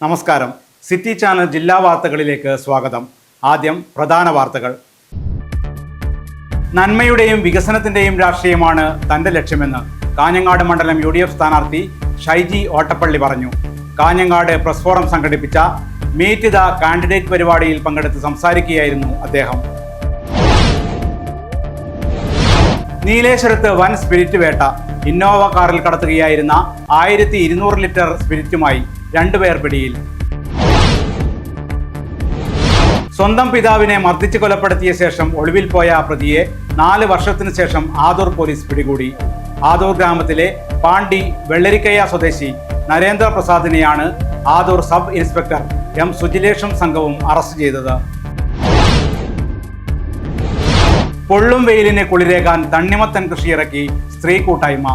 നമസ്കാരം. City channel ജില്ലാ വാർത്തകളിലേക്ക് സ്വാഗതം. ആദ്യം പ്രധാന വാർത്തകൾ. നന്മയുടെയും വികസനത്തിന്റെയും രാഷ്ട്രീയമാണ് തന്റെ ലക്ഷ്യമെന്ന് കാഞ്ഞങ്ങാട് മണ്ഡലം UDF സ്ഥാനാർത്ഥി ഷൈജി ഓട്ടപ്പള്ളി പറഞ്ഞു. കാഞ്ഞങ്ങാട് പ്രസ് ഫോറം സംഘടിപ്പിച്ച മീറ്റ് ദ കാൻഡിഡേറ്റ് പരിപാടിയിൽ പങ്കെടുത്ത് സംസാരിക്കുകയായിരുന്നു അദ്ദേഹം. നീലേശ്വരത്ത് വൻ സ്പിരിറ്റ് വേട്ട. ഇന്നോവ കാറിൽ കടത്തുകയായിരുന്ന 1200 ലിറ്റർ സ്പിരിറ്റുമായി 2 പേർ പിടിയിൽ. സ്വന്തം പിതാവിനെ മർദ്ദിച്ച് കൊലപ്പെടുത്തിയ ശേഷം ഒളിവിൽ പോയ പ്രതിയെ 4 വർഷത്തിനു ശേഷം ആദൂർ പോലീസ് പിടികൂടി. ആദൂർ ഗ്രാമത്തിലെ പാണ്ടി വെള്ളരിക്കയ സ്വദേശി നരേന്ദ്ര പ്രസാദിനെയാണ് ആദൂർ സബ് ഇൻസ്പെക്ടർ M. സുജിലേഷും സംഘവും അറസ്റ്റ് ചെയ്തത്. പൊള്ളും വെയിലിനെ കുളിരേകാൻ തണ്ണിമത്തൻ കൃഷിയിറക്കി സ്ത്രീ കൂട്ടായ്മ.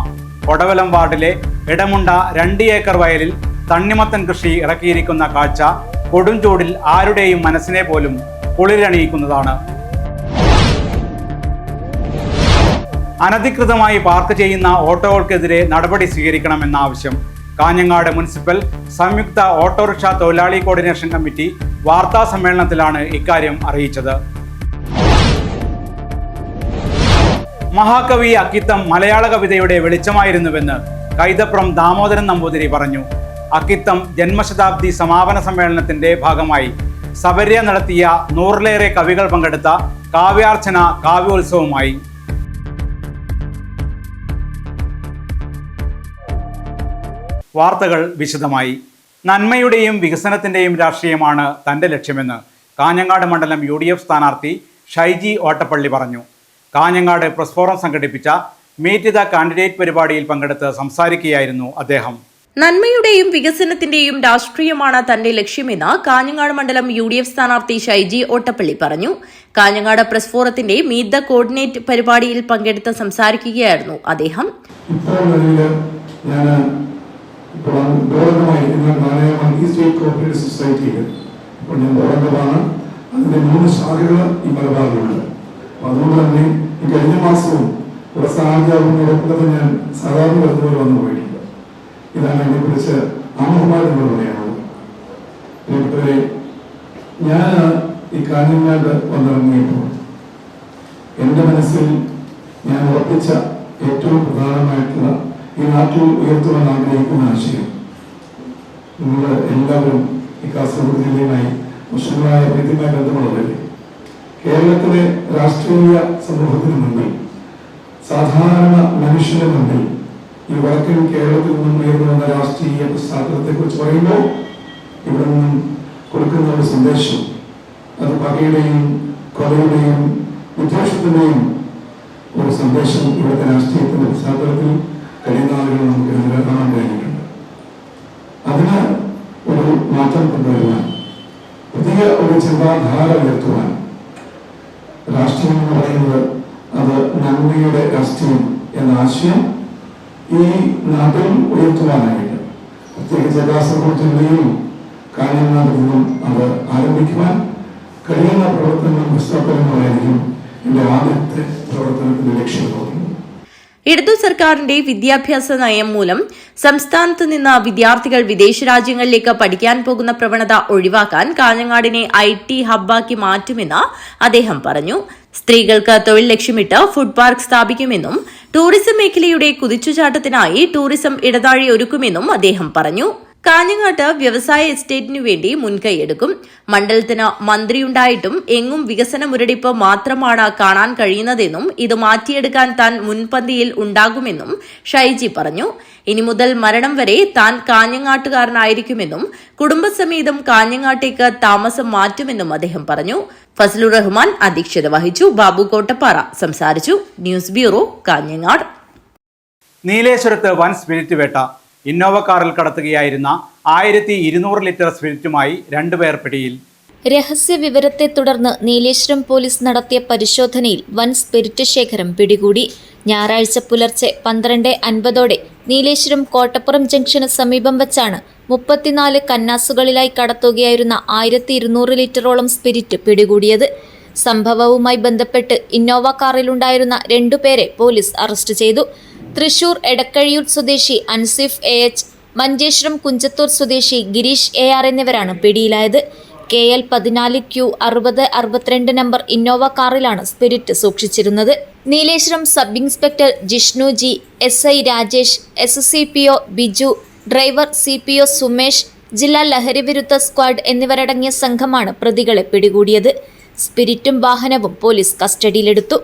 കൊടവലം വാർഡിലെ ഇടമുണ്ട 2 ഏക്കർ വയലിൽ തണ്ണിമത്തൻ കൃഷി ഇറക്കിയിരിക്കുന്ന കാഴ്ച കൊടും ചൂടിൽ ആരുടെയും മനസ്സിനെ പോലും കുളിരണിയിക്കുന്നതാണ്. അനധികൃതമായി പാർക്ക് ചെയ്യുന്ന ഓട്ടോകൾക്കെതിരെ നടപടി സ്വീകരിക്കണമെന്ന ആവശ്യം കാഞ്ഞങ്ങാട് മുനിസിപ്പൽ സംയുക്ത ഓട്ടോറിക്ഷ തൊഴിലാളി കോർഡിനേഷൻ കമ്മിറ്റി വാർത്താ സമ്മേളനത്തിലാണ് ഇക്കാര്യം അറിയിച്ചത്. മഹാകവി അക്കിത്തം മലയാള കവിതയുടെ വെളിച്ചമായിരുന്നുവെന്ന് കൈതപ്രം ദാമോദരൻ നമ്പൂതിരി പറഞ്ഞു. അക്കിത്തം ജന്മശതാബ്ദി സമാപന സമ്മേളനത്തിന്റെ ഭാഗമായി സബര്യ നടത്തിയ 100-ലേറെ കവികൾ പങ്കെടുത്ത കാവ്യാർച്ചന കാവ്യോത്സവമായി. വാർത്തകൾ വിശദമായി. നന്മയുടെയും വികസനത്തിന്റെയും രാഷ്ട്രീയമാണ് തന്റെ ലക്ഷ്യമെന്ന് കാഞ്ഞങ്ങാട് മണ്ഡലം UDF സ്ഥാനാർത്ഥി ഷൈജി ഓട്ടപ്പള്ളി പറഞ്ഞു. കാഞ്ഞങ്ങാട് പ്രസ് ഫോറം സംഘടിപ്പിച്ച മീറ്റ് ദ കാൻഡിഡേറ്റ് പരിപാടിയിൽ പങ്കെടുത്ത് സംസാരിക്കുകയായിരുന്നു അദ്ദേഹം. നന്മയുടെയും വികസനത്തിന്റെയും രാഷ്ട്രീയമാണ് തന്റെ ലക്ഷ്യമെന്ന് കാഞ്ഞങ്ങാട് മണ്ഡലം UDF സ്ഥാനാർത്ഥി ഷൈജി ഓട്ടപ്പള്ളി പറഞ്ഞു. കാഞ്ഞങ്ങാട് പ്രസ് ഫോറത്തിന്റെ മീറ്റ് ദ കോർഡിനേറ്റ് പരിപാടിയിൽ പങ്കെടുത്ത് സംസാരിക്കുകയായിരുന്നു അദ്ദേഹം. അതിന്റെ 3 ശാഖകൾ ഈ മലബാറിലുണ്ട്. അതുകൊണ്ട് തന്നെ ഈ കഴിഞ്ഞ മാസവും ഇവിടെ സ്ഥാനാർത്ഥിയാകുന്നതോടൊപ്പം ഞാൻ സാധാരണ വരുന്നവർ വന്നു പോയിട്ടുണ്ട്. ഇതാണ് അതിനെക്കുറിച്ച് ആമുഖമായി നമ്മൾ പറയാനുള്ളത്. പ്രിയപ്പെട്ടവരെ, ഞാൻ ഈ കാഞ്ഞങ്ങാട് വന്നിറങ്ങിയപ്പോൾ എൻ്റെ മനസ്സിൽ ഞാൻ ഉറപ്പിച്ച ഏറ്റവും പ്രധാനമായിട്ടുള്ള ഈ നാട്ടിൽ ഉയർത്തുവാൻ ആഗ്രഹിക്കുന്ന ആശയം, നിങ്ങൾ എല്ലാവരും ഈ കാസർഗോഡ് ജില്ലയുമായി വർഷങ്ങളായ പ്രീതിയുമായി ബന്ധമുള്ളവരെ, കേരളത്തിലെ രാഷ്ട്രീയ സമൂഹത്തിന് മുന്നിൽ, സാധാരണ മനുഷ്യന്റെ മുന്നിൽ ഈ വടക്കൻ കേരളത്തിൽ നിന്നും ഉയർന്നു വന്ന രാഷ്ട്രീയ പശ്ചാത്തലത്തെ കുറിച്ച് പറയുമ്പോൾ ഇവിടെ നിന്നും കൊടുക്കുന്ന ഒരു സന്ദേശം, അത് പകയുടെയും കൊലയുടെയും വിദ്വേഷത്തിന്റെയും ഒരു സന്ദേശം ഇവിടുത്തെ രാഷ്ട്രീയത്തിന്റെ പശ്ചാത്തലത്തിൽ കഴിയുന്ന ആളുകൾ നമുക്ക് കാണാൻ കഴിഞ്ഞിട്ടുണ്ട്. അതിന് ഒരു മാറ്റം കൊണ്ടുവരുവാൻ, പുതിയ ഒരു ചിന്താധാര ഉയർത്തുവാൻ, രാഷ്ട്രീയം എന്ന് പറയുന്നത് അത് നന്മയുടെ രാഷ്ട്രീയം എന്ന ആശയം ഈ നാട്ടിൽ ഉയർത്തുവാനായിട്ട് പ്രത്യേകിച്ച് കാസർഗോഡ് ജില്ലയിൽ കാഞ്ഞങ്ങാട് നിന്നും അത് ആരംഭിക്കുവാൻ കഴിയുന്ന പ്രവർത്തനങ്ങളും പശ്ചാത്തലങ്ങളായിരിക്കും എന്റെ ആദ്യത്തെ പ്രവർത്തനത്തിന്റെ ലക്ഷ്യം. ഇടതു സർക്കാരിന്റെ വിദ്യാഭ്യാസ നയം മൂലം സംസ്ഥാനത്ത് നിന്ന് വിദ്യാർത്ഥികൾ വിദേശ രാജ്യങ്ങളിലേക്ക് പഠിക്കാൻ പോകുന്ന പ്രവണത ഒഴിവാക്കാൻ കാഞ്ഞങ്ങാടിനെ IT ഹബ്ബാക്കി മാറ്റുമെന്ന് അദ്ദേഹം പറഞ്ഞു. സ്ത്രീകൾക്ക് തൊഴിൽ ലക്ഷ്യമിട്ട് ഫുഡ് പാർക്ക് സ്ഥാപിക്കുമെന്നും ടൂറിസം മേഖലയുടെ കുതിച്ചുചാട്ടത്തിനായി ടൂറിസം ഇടനാഴി ഒരുക്കുമെന്നും അദ്ദേഹം പറഞ്ഞു. കാഞ്ഞങ്ങാട്ട് വ്യവസായ എസ്റ്റേറ്റിനു വേണ്ടി മുൻകൈയെടുക്കും. മണ്ഡലത്തിന് മന്ത്രിയുണ്ടായിട്ടും എങ്ങും വികസന മുരടിപ്പ് മാത്രമാണ് കാണാൻ കഴിയുന്നതെന്നും ഇത് മാറ്റിയെടുക്കാൻ താൻ മുൻപന്തിയിൽ ഉണ്ടാകുമെന്നും ഷൈജി പറഞ്ഞു. ഇനി മുതൽ മരണം വരെ താൻ കാഞ്ഞങ്ങാട്ടുകാരനായിരിക്കുമെന്നും കുടുംബസമേതം കാഞ്ഞങ്ങാട്ടേക്ക് താമസം മാറ്റുമെന്നും അദ്ദേഹം പറഞ്ഞു. ഫസലുർ റഹ്മാൻ അധ്യക്ഷത വഹിച്ചു. ബാബു കോട്ടപ്പാറ സംസാരിച്ചു. News bureau, Kanhangad. നീലേശ്വരത്ത് വൻ സ്പിരിറ്റ് വേട്ട. ഇന്നോവ കാറിൽ കടത്തുകയായിരുന്ന 1200 ലിറ്റർ സ്പിരിറ്റുമായി 2 പേർ പിടിയിൽ. രഹസ്യ വിവരത്തെ തുടർന്ന് നീലേശ്വരം പോലീസ് നടത്തിയ പരിശോധനയിൽ വൻ സ്പിരിറ്റ് ശേഖരം പിടികൂടി. ഞായറാഴ്ച പുലർച്ചെ 12:50 നീലേശ്വരം കോട്ടപ്പുറം ജംഗ്ഷന് സമീപം വച്ചാണ് 34 കന്നാസുകളിലായി കടത്തുകയായിരുന്ന 1200 ലിറ്ററോളം സ്പിരിറ്റ് പിടികൂടിയത്. സംഭവവുമായി ബന്ധപ്പെട്ട് ഇന്നോവ കാറിലുണ്ടായിരുന്ന 2 പേരെ പോലീസ് അറസ്റ്റ് ചെയ്തു. തൃശൂർ എടക്കഴിയൂർ സ്വദേശി അൻസിഫ് AH, മഞ്ചേശ്വരം കുഞ്ചത്തൂർ സ്വദേശി ഗിരീഷ് AR എന്നിവരാണ് പിടിയിലായത്. KL 14Q 6062 നമ്പർ ഇന്നോവ കാറിലാണ് സ്പിരിറ്റ് സൂക്ഷിച്ചിരുന്നത്. Nileshwaram sub inspector Jishnu G, SI Rajesh, SCPO Biju, driver CPO Sumesh, ജില്ലാ ലഹരിവിരുദ്ധ സ്ക്വാഡ് എന്നിവരടങ്ങിയ സംഘമാണ് പ്രതികളെ പിടികൂടിയത്. സ്പിരിറ്റും വാഹനവും പോലീസ് കസ്റ്റഡിയിലെടുത്തു.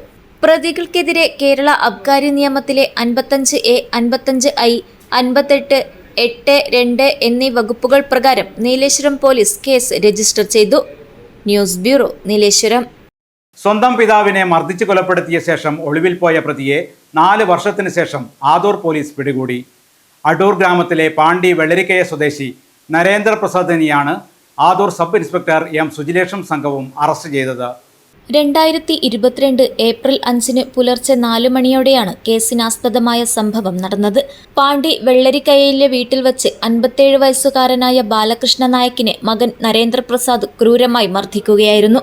പ്രതികൾക്കെതിരെ കേരള അബ്കാരി നിയമത്തിലെ 55A, 55I, 58, 8, 2 എന്നീ വകുപ്പുകൾ പ്രകാരം നീലേശ്വരം പോലീസ് കേസ് രജിസ്റ്റർ ചെയ്തു. News bureau, Nileshwaram. സ്വന്തം പിതാവിനെ മർദ്ദിച്ച് കൊലപ്പെടുത്തിയ ശേഷം ഒളിവിൽ പോയ പ്രതിയെ 4 വർഷത്തിന് ശേഷം ആദൂർ പോലീസ് പിടികൂടി. അടൂർ ഗ്രാമത്തിലെ പാണ്ടി വെള്ളരിക്കയ സ്വദേശി നരേന്ദ്രപ്രസാദിനെയാണ് ആദൂർ സബ് ഇൻസ്പെക്ടർ M സുജിലേഷും സംഘവും അറസ്റ്റ് ചെയ്തത്. 2022 ഏപ്രിൽ 5 പുലർച്ചെ 4 മണിയോടെയാണ് കേസിനാസ്പദമായ സംഭവം നടന്നത്. പാണ്ടി വെള്ളരിക്കയയിലെ വീട്ടിൽ വച്ച് 57 വയസ്സുകാരനായ ബാലകൃഷ്ണ നായിക്കിനെ മകൻ നരേന്ദ്രപ്രസാദ് ക്രൂരമായി മർദ്ദിക്കുകയായിരുന്നു.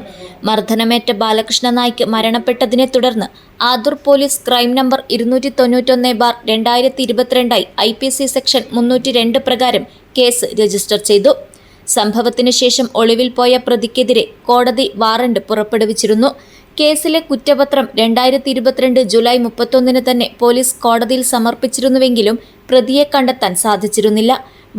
മർദ്ദനമേറ്റ ബാലകൃഷ്ണ നായിക്ക് മരണപ്പെട്ടതിനെ തുടർന്ന് Adoor police crime number 291/2022 IPC section 302 പ്രകാരം കേസ് രജിസ്റ്റർ ചെയ്തു. സംഭവത്തിന് ശേഷം ഒളിവിൽ പോയ പ്രതിക്കെതിരെ കോടതി വാറണ്ട് പുറപ്പെടുവിച്ചിരുന്നു. കേസിലെ കുറ്റപത്രം 2022 ജൂലൈ 31 തന്നെ പോലീസ് കോടതിയിൽ സമർപ്പിച്ചിരുന്നുവെങ്കിലും പ്രതിയെ കണ്ടെത്താൻ സാധിച്ചിരുന്നില്ല.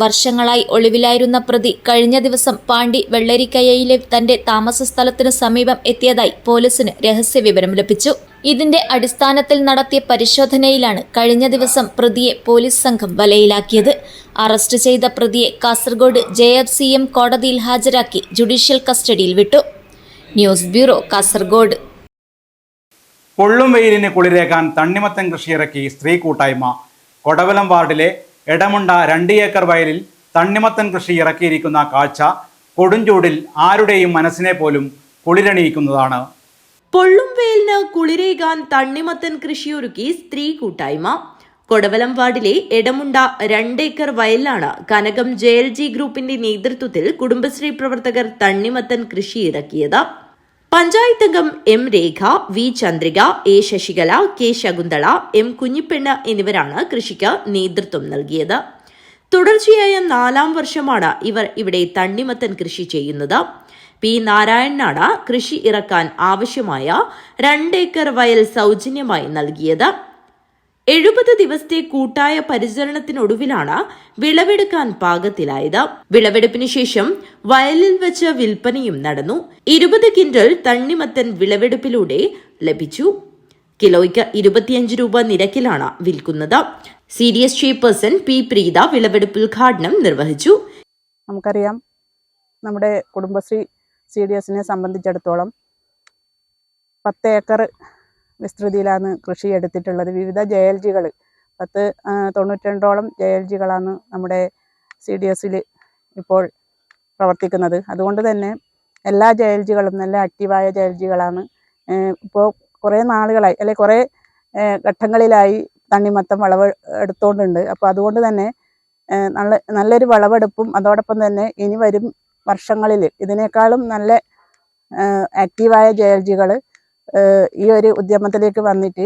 വർഷങ്ങളായി ഒളിവിലായിരുന്ന പ്രതി കഴിഞ്ഞ ദിവസം പാണ്ടി വെള്ളരിക്കയയിലെ തന്റെ താമസ സ്ഥലത്തിന് സമീപം എത്തിയതായി പോലീസിന് രഹസ്യവിവരം ലഭിച്ചു. ഇതിന്റെ അടിസ്ഥാനത്തിൽ നടത്തിയ പരിശോധനയിലാണ് കഴിഞ്ഞ ദിവസം പ്രതിയെ പോലീസ് സംഘം വലയിലാക്കിയത്. അറസ്റ്റ് ചെയ്ത പ്രതിയെ കാസർഗോഡ് JFCM കോടതിയിൽ ഹാജരാക്കി ജുഡീഷ്യൽ കസ്റ്റഡിയിൽ വിട്ടു. News bureau, Kasaragod. പൊള്ളും വെയിലിന് കുളിരേക്കാൻ തണ്ണിമത്തൻ കൃഷിയിറക്കി സ്ത്രീ കൂട്ടായ്മ. കൊടവലം വാർഡിലെ എടമുണ്ട 2 ഏക്കർ വയലിൽ തണ്ണിമത്തൻ കൃഷി ഇറക്കിയിരിക്കുന്ന കാഴ്ച കൊടുംചൂടിൽ ആരുടെയും മനസ്സിനെ പോലും കുളിരണിയിക്കുന്നതാണ്. പൊള്ളും വെയിലിന് കുളിരേകാൻ തണ്ണിമത്തൻ കൃഷിയൊരുക്കി സ്ത്രീ കൂട്ടായ്മ. കൊടവലം വാർഡിലെ എടമുണ്ട 2 ഏക്കർ വയലിലാണ് കനകം JLG ഗ്രൂപ്പിന്റെ നേതൃത്വത്തിൽ കുടുംബശ്രീ പ്രവർത്തകർ തണ്ണിമത്തൻ കൃഷി ഇറക്കിയത്. പഞ്ചായത്ത് അംഗം M Rekha, V Chandrika, A Sasikala, K Shakuntala, M കുഞ്ഞിപ്പെണ്ണ് എന്നിവരാണ് കൃഷിക്ക് നേതൃത്വം നൽകിയത്. തുടർച്ചയായ 4ാം വർഷമാണ് ഇവർ ഇവിടെ തണ്ണിമത്തൻ കൃഷി ചെയ്യുന്നത്. P നാരായണനാണ് കൃഷി ഇറക്കാൻ ആവശ്യമായ 2 ഏക്കർ വയൽ സൗജന്യമായി നൽകിയത്. 70 ദിവസത്തെ കൂട്ടായ പരിചരണത്തിനൊടുവിലാണ് വിളവെടുക്കാൻ പാകത്തിലായത്. വിളവെടുപ്പിന് ശേഷം വയലിൽ വെച്ച് വിൽപ്പനയും നടന്നു. 20 കിൻഡൽ തണ്ണിമത്തൻ വിളവെടുപ്പിലൂടെ ലഭിച്ചു. കിലോയ്ക്ക് 25 രൂപ നിരക്കിലാണ് വിൽക്കുന്നത്. CDS ചെയർപേഴ്സൺ P പ്രീത വിളവെടുപ്പ് ഉദ്ഘാടനം നിർവഹിച്ചു. നമുക്കറിയാം, നമ്മുടെ കുടുംബശ്രീ CDSനെ സംബന്ധിച്ചിടത്തോളം 10 ഏക്കർ വിസ്തൃതിയിലാണ് കൃഷി എടുത്തിട്ടുള്ളത്. വിവിധ JLGകൾ 92ഓളം JLGകളാണ് നമ്മുടെ CDSൽ ഇപ്പോൾ പ്രവർത്തിക്കുന്നത്. അതുകൊണ്ട് തന്നെ എല്ലാ JLGകളും നല്ല ആക്റ്റീവായ JLGകളാണ്. ഇപ്പോൾ കുറേ നാളുകളായി, അല്ലെങ്കിൽ കുറേ ഘട്ടങ്ങളിലായി തണ്ണിമത്തം വിളവ് എടുത്തുകൊണ്ടുണ്ട്. അപ്പോൾ അതുകൊണ്ട് തന്നെ നല്ലൊരു വിളവെടുപ്പും അതോടൊപ്പം തന്നെ ഇനി വരും വർഷങ്ങളിൽ ഇതിനേക്കാളും നല്ല ആക്റ്റീവായ JLGകൾ ഈ ഒരു ഉദ്യമത്തിലേക്ക് വന്നിട്ട്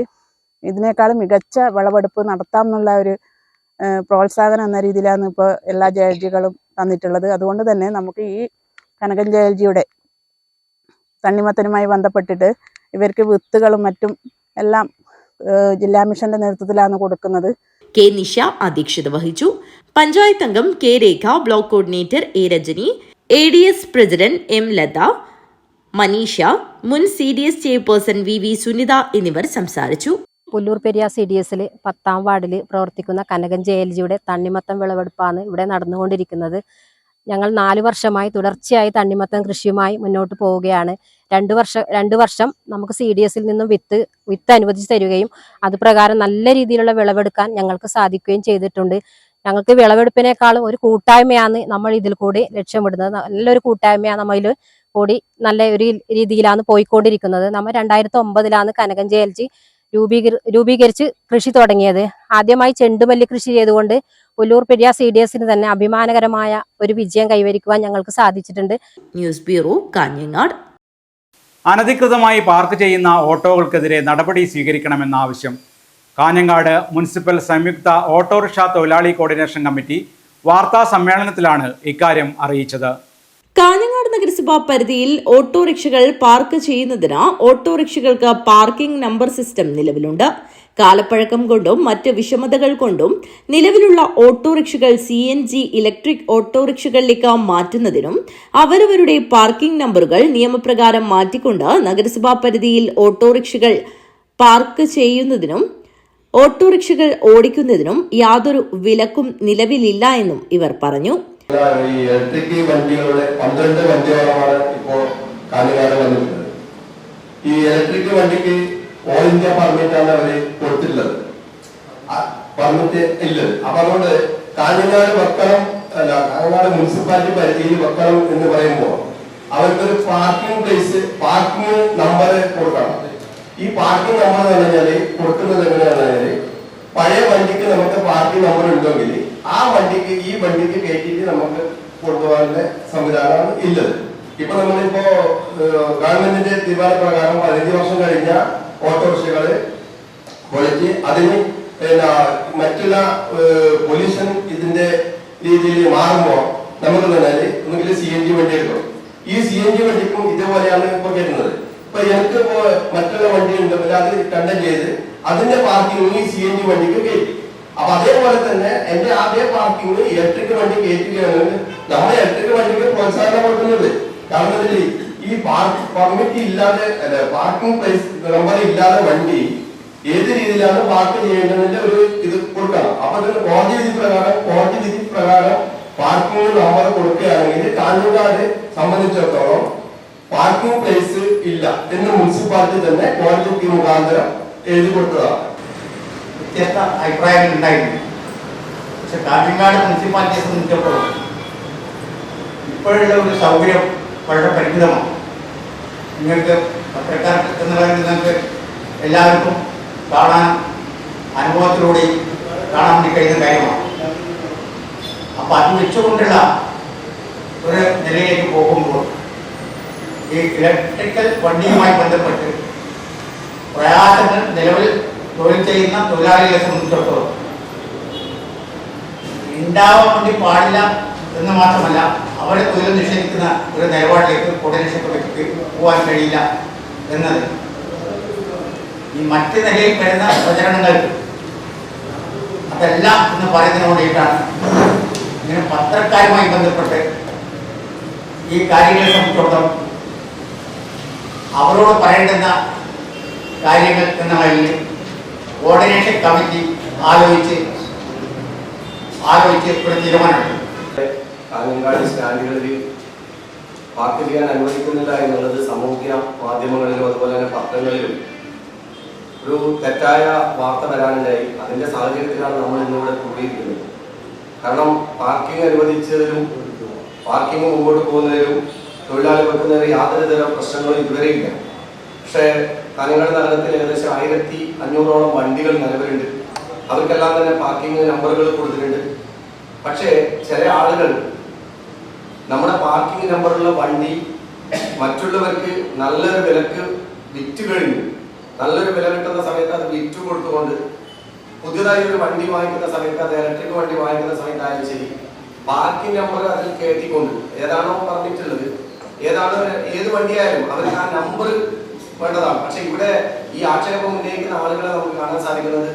ഇതിനേക്കാളും മികച്ച വിളവെടുപ്പ് നടത്താം എന്നുള്ള ഒരു പ്രോത്സാഹനം എന്ന രീതിയിലാണ് ഇപ്പോൾ എല്ലാ JLGകളും തന്നിട്ടുള്ളത്. അതുകൊണ്ട് തന്നെ നമുക്ക് ഈ കനകം JLGയുടെ തണ്ണിമത്തനുമായി ബന്ധപ്പെട്ടിട്ട് ഇവർക്ക് വിത്തുകളും മറ്റും എല്ലാം ജില്ലാ മിഷന്റെ നേതൃത്വത്തിലാണ് കൊടുക്കുന്നത്. K നിഷ അധ്യക്ഷത വഹിച്ചു. പഞ്ചായത്ത് അംഗം K Rekha, block coordinator A Rajani, ADS president M Latha, Manisha, മുൻ CDS ചെയർപേഴ്സൺ VV സുനിത എന്നിവർ സംസാരിച്ചു. പുല്ലൂർ പെരിയ CDSൽ 10ാം വാർഡിൽ പ്രവർത്തിക്കുന്ന കനകം JLGയുടെ തണ്ണിമത്തൻ വിളവെടുപ്പാണ് ഇവിടെ നടന്നുകൊണ്ടിരിക്കുന്നത്. ഞങ്ങൾ 4 വർഷമായി തുടർച്ചയായി തണ്ണിമത്തൻ കൃഷിയുമായി മുന്നോട്ട് പോവുകയാണ്. 2 വർഷം നമുക്ക് CDSൽ നിന്നും വിത്ത് അനുവദിച്ചു തരികയും അത് പ്രകാരം നല്ല രീതിയിലുള്ള വിളവെടുക്കാൻ ഞങ്ങൾക്ക് സാധിക്കുകയും ചെയ്തിട്ടുണ്ട്. ഞങ്ങൾക്ക് വിളവെടുപ്പിനേക്കാളും ഒരു കൂട്ടായ്മയാണ് നമ്മൾ ഇതിൽ കൂടി ലക്ഷ്യമിടുന്നത്. നല്ലൊരു കൂട്ടായ്മയാണ് നമ്മൾ കൂടി നല്ല ഒരു രീതിയിലാണ് പോയിക്കൊണ്ടിരിക്കുന്നത്. നമ്മൾ 2009ലാണ് കനകം JLG രൂപീകരിച്ച് കൃഷി തുടങ്ങിയത്. ആദ്യമായി ചെണ്ടുമല്ലി കൃഷി ചെയ്തുകൊണ്ട് പുല്ലൂർ പെരിയ CDSന് തന്നെ അഭിമാനകരമായ ഒരു വിജയം കൈവരിക്കുവാൻ ഞങ്ങൾക്ക് സാധിച്ചിട്ടുണ്ട്. News bureau, Kanhangad. അനധികൃതമായി പാർക്ക് ചെയ്യുന്ന ഓട്ടോകൾക്കെതിരെ നടപടി സ്വീകരിക്കണമെന്ന ആവശ്യം കാഞ്ഞങ്ങാട് മുനിസിപ്പൽ സംയുക്ത ഓട്ടോറിക്ഷ തൊഴിലാളി കോർഡിനേഷൻ കമ്മിറ്റി വാർത്താ സമ്മേളനത്തിലാണ് ഇക്കാര്യം അറിയിച്ചത്. കാഞ്ഞങ്ങാട് നഗരസഭാ പരിധിയിൽ ഓട്ടോറിക്ഷകൾ പാർക്ക് ചെയ്യുന്നതിന് ഓട്ടോറിക്ഷകൾക്ക് പാർക്കിംഗ് നമ്പർ സിസ്റ്റം നിലവിലുണ്ട്. കാലപ്പഴക്കം കൊണ്ടും മറ്റ് വിഷമതകൾ കൊണ്ടും നിലവിലുള്ള ഓട്ടോറിക്ഷകൾ CNG ഇലക്ട്രിക് ഓട്ടോറിക്ഷകളിലേക്ക് മാറ്റുന്നതിനും അവരവരുടെ പാർക്കിംഗ് നമ്പറുകൾ നിയമപ്രകാരം മാറ്റിക്കൊണ്ട് നഗരസഭാ പരിധിയിൽ ഓട്ടോറിക്ഷകൾ പാർക്ക് ചെയ്യുന്നതിനും ഓട്ടോറിക്ഷകൾ ഓടിക്കുന്നതിനും യാതൊരു വിലക്കും നിലവിലില്ല എന്നും ഇവർ പറഞ്ഞു. ഈ ഇലക്ട്രിക് വണ്ടികളുടെ 12 വണ്ടികളാണ് ഇപ്പോൾ കാഞ്ഞങ്ങാട് വന്നിട്ടുള്ളത്. ഈ ഇലക്ട്രിക് വണ്ടിക്ക് ഓൾ ഇന്ത്യ പെർമിറ്റാണ് അവര് കൊടുത്തിട്ടുള്ളത്, പെർമിറ്റ് ഇല്ലത്. അപ്പൊ അതുകൊണ്ട് കാഞ്ഞങ്ങാട് വെക്കണം, അല്ല കാഞ്ഞങ്ങാട് മുനിസിപ്പാലിറ്റി പരിധിയിൽ വെക്കണം എന്ന് പറയുമ്പോൾ അവർക്കൊരു പാർക്കിംഗ് പ്ലേസ്, പാർക്കിംഗ് നമ്പർ കൊടുക്കണം. ഈ പാർക്കിംഗ് നമ്പർ എന്ന് പറഞ്ഞാല് കൊടുക്കുന്നത് എങ്ങനെയാണെന്ന് പറഞ്ഞാല്, പഴയ വണ്ടിക്ക് നമുക്ക് പാർക്കിംഗ് നമ്പർ ഉണ്ടെങ്കിൽ ആ വണ്ടിക്ക് ഈ വണ്ടിക്ക് കയറ്റിയിട്ട് നമുക്ക് കൊണ്ടുപോകാനുള്ള സംവിധാനമാണ് ഇല്ലത്. ഇപ്പൊ നമ്മളിപ്പോ ഗവൺമെന്റിന്റെ തീരുമാനപ്രകാരം 15 വർഷം കഴിഞ്ഞ ഓട്ടോറിക്ഷകള് പൊളിച്ച് അതിന് മറ്റുള്ള പൊല്യൂഷൻ ഇതിന്റെ രീതിയിൽ മാറുമ്പോൾ നമുക്ക് പറഞ്ഞാല് ഒന്നുകിൽ CNG വണ്ടി എടുക്കണം. ഈ CNG വണ്ടിക്കും ഇതേപോലെയാണ് ഇപ്പൊ കയറ്റുന്നത്. ഇപ്പൊ എനിക്ക് ഇപ്പോ മറ്റുള്ള വണ്ടി ഉണ്ടെങ്കിൽ അത് കണ്ടം ചെയ്ത് അതിന്റെ പാർക്കിംഗ് ഈ CNG വണ്ടിക്ക് കയറ്റി. അപ്പൊ അതേപോലെ തന്നെ എന്റെ അതേ പാർക്കിംഗ് ഇലക്ട്രിക് വണ്ടി കയറ്റുകയാണെങ്കിൽ നമ്മുടെ ഇലക്ട്രിക് വണ്ടിക്ക് പ്രോത്സാഹനം കൊടുക്കുന്നത്. കാരണം ഈ പെർമിറ്റ് ഇല്ലാതെ, പാർക്കിംഗ് പ്ലേസ് നമ്പർ ഇല്ലാതെ വണ്ടി ഏത് രീതിയിലാണ് പാർക്ക് ചെയ്യേണ്ടതിന്റെ ഒരു ഇത് കൊടുക്കണം. അപ്പൊ അതിന് കോടതി വിധി പ്രകാരം പാർക്കിംഗ് നമ്പർ കൊടുക്കുകയാണെങ്കിൽ കാഞ്ഞങ്ങാട് സംബന്ധിച്ചിടത്തോളം പാർക്കിംഗ് പ്ലേസ് ഇല്ല എന്ന് മുനിസിപ്പാലിറ്റി തന്നെ കോടതി മുഖാന്തരം എഴുതി കൊടുത്തതാണ്. വ്യത്യസ്ത അഭിപ്രായങ്ങൾ ഉണ്ടായിരുന്നു. പക്ഷെ കാഞ്ഞങ്ങാട് മുനിസിപ്പാലിറ്റിയെ സംബന്ധിച്ചിടത്തോളം ഇപ്പോഴുള്ള ഒരു സൗകര്യം വളരെ പരിമിതമാണ്. നിങ്ങൾക്ക് പത്രക്കാർക്ക് എന്നുള്ളത് നിങ്ങൾക്ക് എല്ലാവർക്കും കാണാൻ, അനുഭവത്തിലൂടെ കാണാൻ വേണ്ടി കഴിയുന്ന കാര്യമാണ്. അപ്പം അത് വെച്ചുകൊണ്ടുള്ള ഒരു നിലയിലേക്ക് പോകുമ്പോൾ ഈ ഇലക്ട്രിക്കൽ വണ്ടിയുമായി ബന്ധപ്പെട്ട് പ്രയാസങ്ങൾ നിലവിൽ തൊഴിൽ ചെയ്യുന്ന തൊഴിലാളികളെ സംബന്ധിച്ചിടത്തോളം ഉണ്ടാവാൻ വേണ്ടി പാടില്ല എന്ന് മാത്രമല്ല, അവരെ തൊഴിൽ നിഷേധിക്കുന്ന ഒരു നിലപാടിലേക്ക് പൊതുനിഷേധത്തിലേക്ക് പോകാൻ കഴിയില്ല എന്നത് ഈ മറ്റ് നിലയിൽ വരുന്ന പ്രചരണങ്ങൾ അതല്ല എന്ന് പറയുന്നതിന് വേണ്ടിയിട്ടാണ് ഇങ്ങനെ പത്രക്കാരുമായി ബന്ധപ്പെട്ട് ഈ കാര്യങ്ങളെ സംബന്ധിച്ചിടത്തോളം അവരോട് പറയേണ്ടുന്ന കാര്യങ്ങൾ എന്ന വഴിയിൽ കോർഡിനേഷൻ കമ്മിറ്റി ആലോചിച്ച് ഒരു തീരുമാനമുണ്ട്. കാഞ്ഞങ്ങാട് സ്റ്റാൻഡുകളിൽ പാർക്ക് ചെയ്യാൻ അനുവദിക്കുന്നില്ല എന്നുള്ളത് സാമൂഹ്യ മാധ്യമങ്ങളിലും അതുപോലെ തന്നെ പത്രങ്ങളിലും ഒരു തെറ്റായ വാർത്ത വരാനുണ്ടായി. അതിന്റെ സാഹചര്യത്തിലാണ് നമ്മൾ ഇന്നിവിടെ കൂടിയിരിക്കുന്നത്. കാരണം പാർക്കിംഗ് അനുവദിച്ചതിലും പാർക്കിംഗ് മുമ്പോട്ട് പോകുന്നതിലും തൊഴിലാളി വെക്കുന്നതിന് യാതൊരു തരം പ്രശ്നങ്ങളും ഇതുവരെ ഇല്ല. പക്ഷേ കാഞ്ഞങ്ങാട് നഗരത്തിൽ ഏകദേശം 1500ഓളം വണ്ടികൾ നിലവിലുണ്ട്. അവർക്കെല്ലാം തന്നെ പാർക്കിംഗ് നമ്പറുകൾ കൊടുത്തിട്ടുണ്ട്. പക്ഷേ ചില ആളുകൾ നമ്മുടെ പാർക്കിംഗ് നമ്പറുള്ള വണ്ടി മറ്റുള്ളവർക്ക് നല്ലൊരു വിലക്ക് വിറ്റ് കഴിഞ്ഞു. നല്ലൊരു വില കിട്ടുന്ന സമയത്ത് അത് വിറ്റ് കൊടുത്തുകൊണ്ട് പുതിയതായി ഒരു വണ്ടി വാങ്ങിക്കുന്ന സമയത്ത്, അത് ഇലക്ട്രിക് വണ്ടി വാങ്ങിക്കുന്ന സമയത്തായാലും ശരി, പാർക്കിംഗ് നമ്പർ അതിൽ കയറ്റിക്കൊണ്ട് ഏതാണോ പറഞ്ഞിട്ടുള്ളത്, ഏത് വണ്ടിയായാലും അവർക്ക് ആ നമ്പർ വേണ്ടതാണ്. പക്ഷെ ഇവിടെ ഈ ആക്ഷേപം ഉന്നയിക്കുന്ന ആളുകളെ നമുക്ക് കാണാൻ സാധിക്കുന്നത്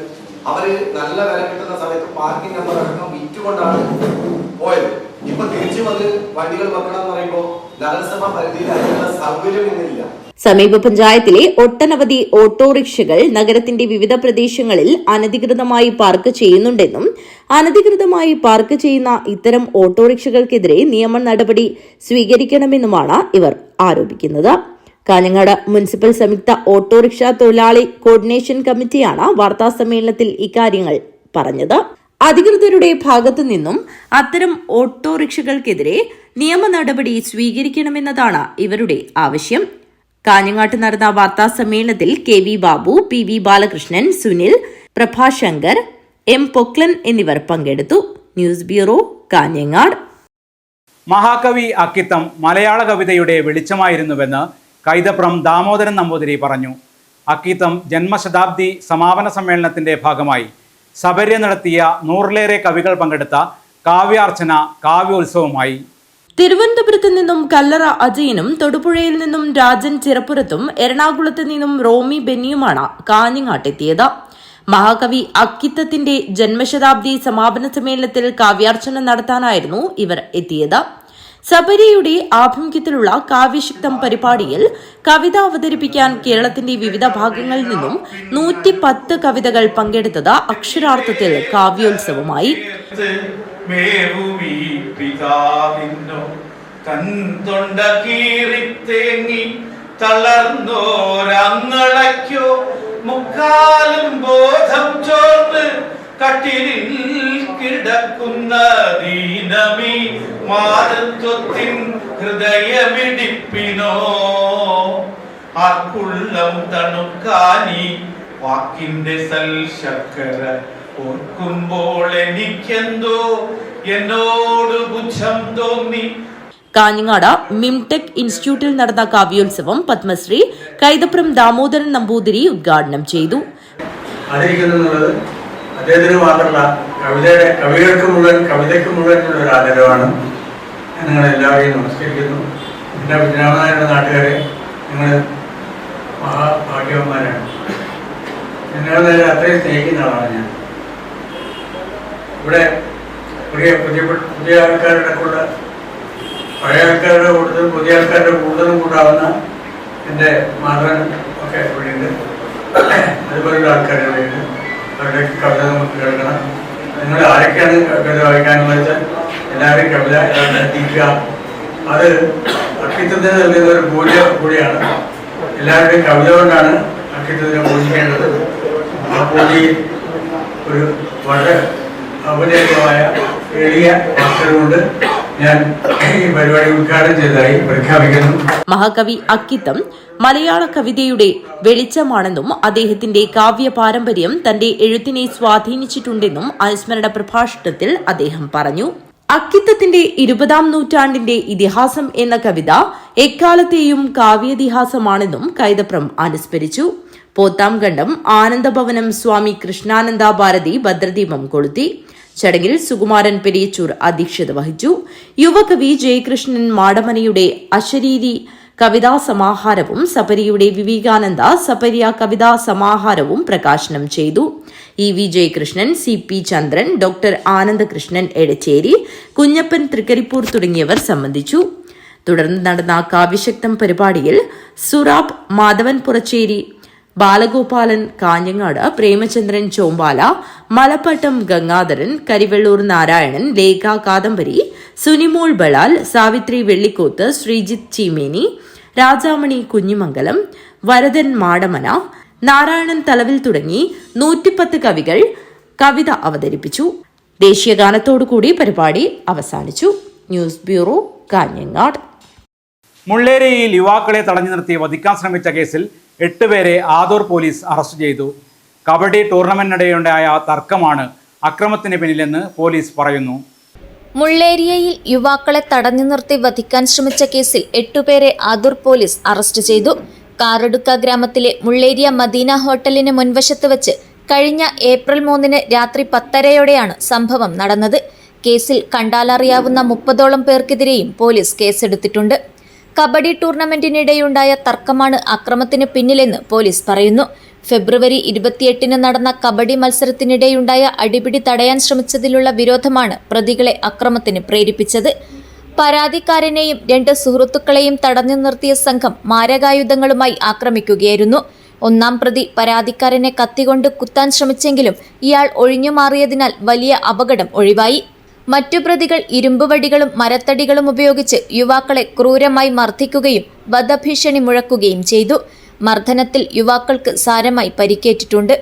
അവര് നല്ല വില കിട്ടുന്ന സമയത്ത് പാർക്കിംഗ് നമ്പർ അടക്കം വിറ്റുകൊണ്ടാണ് പോയത്. ഇപ്പൊ തിരിച്ചു വന്ന് വണ്ടികൾ വെക്കണം എന്ന് പറയുമ്പോൾ നഗരസഭ പരിധിയിൽ അതിനുള്ള സൗകര്യം ഇന്നില്ല. സമീപ പഞ്ചായത്തിലെ ഒട്ടനവധി ഓട്ടോറിക്ഷകൾ നഗരത്തിന്റെ വിവിധ പ്രദേശങ്ങളിൽ അനധികൃതമായി പാർക്ക് ചെയ്യുന്നുണ്ടെന്നും അനധികൃതമായി പാർക്ക് ചെയ്യുന്ന ഇത്തരം ഓട്ടോറിക്ഷകൾക്കെതിരെ നിയമ നടപടി സ്വീകരിക്കണമെന്നുമാണ് ഇവർ ആരോപിക്കുന്നത്. കാഞ്ഞങ്ങാട് മുനിസിപ്പൽ സംയുക്ത ഓട്ടോറിക്ഷ തൊഴിലാളി കോർഡിനേഷൻ കമ്മിറ്റിയാണ് വാർത്താസമ്മേളനത്തിൽ ഇക്കാര്യങ്ങൾ പറഞ്ഞത്. അധികൃതരുടെ ഭാഗത്തു നിന്നും അത്തരം ഓട്ടോറിക്ഷകൾക്കെതിരെ നിയമ നടപടി സ്വീകരിക്കണമെന്നതാണ് ഇവരുടെ ആവശ്യം. കാഞ്ഞങ്ങാട്ട് നടന്ന വാർത്താസമ്മേളനത്തിൽ KV Babu, PV Balakrishnan, Sunil, Prabhashankar, M Poklan എന്നിവർ പങ്കെടുത്തു. News bureau, Kanhangad. മഹാകവി അക്കിത്തം മലയാള കവിതയുടെ വെളിച്ചമായിരുന്നുവെന്ന് കൈതപ്രം ദാമോദരൻ നമ്പൂതിരി പറഞ്ഞു. അക്കിത്തം ജന്മശതാബ്ദി സമാപന സമ്മേളനത്തിന്റെ ഭാഗമായി സബര്യ നടത്തിയ 100ലേറെ കവികൾ പങ്കെടുത്ത കാവ്യാർച്ചന കാവ്യോത്സവമായി. തിരുവനന്തപുരത്ത് നിന്നും കല്ലറ അജയനും തൊടുപുഴയിൽ നിന്നും രാജൻ ചിറപ്പുറത്തും എറണാകുളത്ത് നിന്നും റോമി ബെന്നിയുമാണ് കാഞ്ഞങ്ങാട്ടെത്തിയത്. മഹാകവി അക്കിത്തത്തിന്റെ ജന്മശതാബ്ദി സമാപന സമ്മേളനത്തിൽ കാവ്യാർച്ചന നടത്താനായിരുന്നു ഇവർ എത്തിയത്. സബരിയുടെ ആഭിമുഖ്യത്തിലുള്ള കാവ്യശക്തം പരിപാടിയിൽ കവിത അവതരിപ്പിക്കാൻ കേരളത്തിന്റെ വിവിധ ഭാഗങ്ങളിൽ നിന്നും 110 കവിതകൾ പങ്കെടുത്തത് അക്ഷരാർത്ഥത്തിൽ കാവ്യോത്സവമായി. മുക്കാലും ബോധം ചോർന്ന് കട്ടിലിൽ കിടക്കുന്ന ദീനമീ മാതൃത്വത്തിൻ ഹൃദയമിടിപ്പിനോ ആക്കുള്ളം തണുക്കാനി വാക്കിന്റെ സൽശർക്കര ഓർക്കുമ്പോൾ എനിക്കെന്തോ എന്നോട് പുച്ഛം തോന്നി. കാഞ്ഞങ്ങാട് മിംടെക് ഇൻസ്റ്റിറ്റ്യൂട്ടിൽ നടന്ന കാവ്യോത്സവം പത്മശ്രീ കൈതപ്രം ദാമോദരൻ നമ്പൂതിരി ഉദ്ഘാടനം ചെയ്തു. അദ്ദേഹത്തിന് മാത്രമല്ല കവികൾക്ക് മുഴുവൻ കവിതയ്ക്ക് മുഴുവനുള്ള ഒരു ആദരവാണ്. നിങ്ങൾ എല്ലാവരെയും നമസ്കരിക്കുന്നു. എൻ്റെ വിജ്ഞാപനായ നാട്ടുകാരെ, നിങ്ങൾ മഹാഭാഗ്യവന്മാരാണ്. നിങ്ങളുടെ നേരെ അത്രയും സ്നേഹിക്കുന്ന ആളാണ് ഞാൻ. ഇവിടെ പുതിയ ആൾക്കാരുടെ കൂടെ പഴയ ആൾക്കാരുടെ കൂടുതലും പുതിയ ആൾക്കാരുടെ കൂടുതലും കൂടാവുന്ന എൻ്റെ മാധവൻ ഒക്കെ ഇവിടെയുണ്ട്. അതുപോലുള്ള ആൾക്കാരുടെ ഇവിടെയുണ്ട്. അവരുടെ കവിത നമുക്ക് കേൾക്കണം. നിങ്ങൾ ആരൊക്കെയാണ് കവിത വായിക്കാനെന്ന് വെച്ചാൽ എല്ലാവരും കവിത എത്തിക്കുക. അത് അക്കിത്തത്തിന് നൽകുന്ന ഒരു മൂല്യം കൂടിയാണ്. എല്ലാവരുടെയും കവിത കൊണ്ടാണ് അക്കിത്തത്തിനെ പൂജിക്കേണ്ടത്. ആ പൂജയിൽ ഒരു വളരെ ഔപചാരികമായ എളിയ വാക്കുകളുണ്ട്. ഞാൻ ഈ പരിപാടി ഉദ്ഘാടനം ചെയ്തതായി പ്രഖ്യാപിക്കുന്നു. മഹാകവി അക്കിത്തം മലയാള കവിതയുടെ വെളിച്ചമാണെന്നും അദ്ദേഹത്തിന്റെ കാവ്യ പാരമ്പര്യം തന്റെ എഴുത്തിനെ സ്വാധീനിച്ചിട്ടുണ്ടെന്നും അനുസ്മരണ പ്രഭാഷണത്തിൽ അദ്ദേഹം പറഞ്ഞു. അക്കിത്തത്തിന്റെ 20-ാം നൂറ്റാണ്ടിന്റെ ഇതിഹാസം എന്ന കവിത എക്കാലത്തെയും കാവ്യതിഹാസമാണെന്നും കൈതപ്രം അനുസ്മരിച്ചു. പോത്താംകണ്ടം ആനന്ദഭവനം സ്വാമി കൃഷ്ണാനന്ദ ഭാരതി ഭദ്രദീപം കൊളുത്തി. ചടങ്ങിൽ സുകുമാരൻ പെരിയച്ചൂർ അധ്യക്ഷത വഹിച്ചു. യുവകവി ജയകൃഷ്ണൻ മാടമനയുടെ അശരീരി കവിതാ സമാഹാരവും സപരിയുടെ വിവേകാനന്ദ സപര്യ കവിതാ സമാഹാരവും പ്രകാശനം ചെയ്തു. വി ജയകൃഷ്ണൻ, CP ചന്ദ്രൻ, ഡോക്ടർ ആനന്ദകൃഷ്ണൻ എടച്ചേരി, കുഞ്ഞപ്പൻ തൃക്കരിപ്പൂർ തുടങ്ങിയവർ സംബന്ധിച്ചു. തുടർന്ന് നടന്ന കാവ്യശക്തം പരിപാടിയിൽ സുറാബ് മാധവൻ പുറച്ചേരി, ബാലഗോപാലൻ കാഞ്ഞങ്ങാട്, പ്രേമചന്ദ്രൻ ചോമ്പാല, മലപ്പട്ടം ഗംഗാധരൻ, കരിവെള്ളൂർ നാരായണൻ, ലേഖ കാദംബരി, സുനിമോൾ ബളാൽ, സാവിത്രി വെള്ളിക്കോത്ത്, ശ്രീജിത്ത് ചീമേനി, രാജാമണി കുഞ്ഞിമംഗലം, വരദൻ മാടമന, നാരായണൻ തലവിൽ തുടങ്ങി 110 കവികൾ കവിത അവതരിപ്പിച്ചു. ദേശീയഗാനത്തോടുകൂടി പരിപാടി അവസാനിച്ചു. News bureau, Kanhangad. മുള്ളേരിയിൽ യുവാക്കളെ തടഞ്ഞു നിർത്തി വധിക്കാൻ ശ്രമിച്ച കേസിൽ 8 പേരെ ആദൂർ പോലീസ് അറസ്റ്റ് ചെയ്തു. കബഡി ടൂർണമെന്റിനിടെയുണ്ടായ തർക്കമാണ് അക്രമത്തിന് പിന്നിലെന്ന് പോലീസ് പറയുന്നു. മുള്ളേരിയയിൽ യുവാക്കളെ തടഞ്ഞു നിർത്തി വധിക്കാൻ ശ്രമിച്ച കേസിൽ 8 പേരെ ആദൂർ പോലീസ് അറസ്റ്റ് ചെയ്തു. കാറടുക്ക ഗ്രാമത്തിലെ മുള്ളേരിയ മദീന ഹോട്ടലിന് മുൻവശത്ത് വെച്ച് കഴിഞ്ഞ ഏപ്രിൽ 3 രാത്രി 10:30-യോടെയാണ് സംഭവം നടന്നത്. കേസിൽ കണ്ടാലറിയാവുന്ന 30ഓളം പേർക്കെതിരെയും പോലീസ് കേസെടുത്തിട്ടുണ്ട്. കബഡി ടൂർണമെന്റിനിടെയുണ്ടായ തർക്കമാണ് അക്രമത്തിന് പിന്നിലെന്ന് പോലീസ് പറയുന്നു. ഫെബ്രുവരി 28-ന് നടന്ന കബഡി മത്സരത്തിനിടെയുണ്ടായ അടിപിടി തടയാൻ ശ്രമിച്ചതിലുള്ള വിരോധമാണ് പ്രതികളെ അക്രമത്തിന് പ്രേരിപ്പിച്ചത്. പരാതിക്കാരനെയും 2 സുഹൃത്തുക്കളെയും തടഞ്ഞു നിർത്തിയ സംഘം മാരകായുധങ്ങളുമായി ആക്രമിക്കുകയായിരുന്നു. 1-ാം പ്രതി പരാതിക്കാരനെ കത്തികൊണ്ട് കുത്താൻ ശ്രമിച്ചെങ്കിലും ഇയാൾ ഒഴിഞ്ഞുമാറിയതിനാൽ വലിയ അപകടം ഒഴിവായി. മറ്റു പ്രതികൾ ഇരുമ്പുവടികളും മരത്തടികളും ഉപയോഗിച്ച് യുവാക്കളെ ക്രൂരമായി മർദ്ദിക്കുകയും വധഭീഷണി മുഴക്കുകയും ചെയ്തു. മർദ്ദനത്തിൽ യുവാക്കൾക്ക് സാരമായി പരിക്കേറ്റിട്ടുണ്ട്.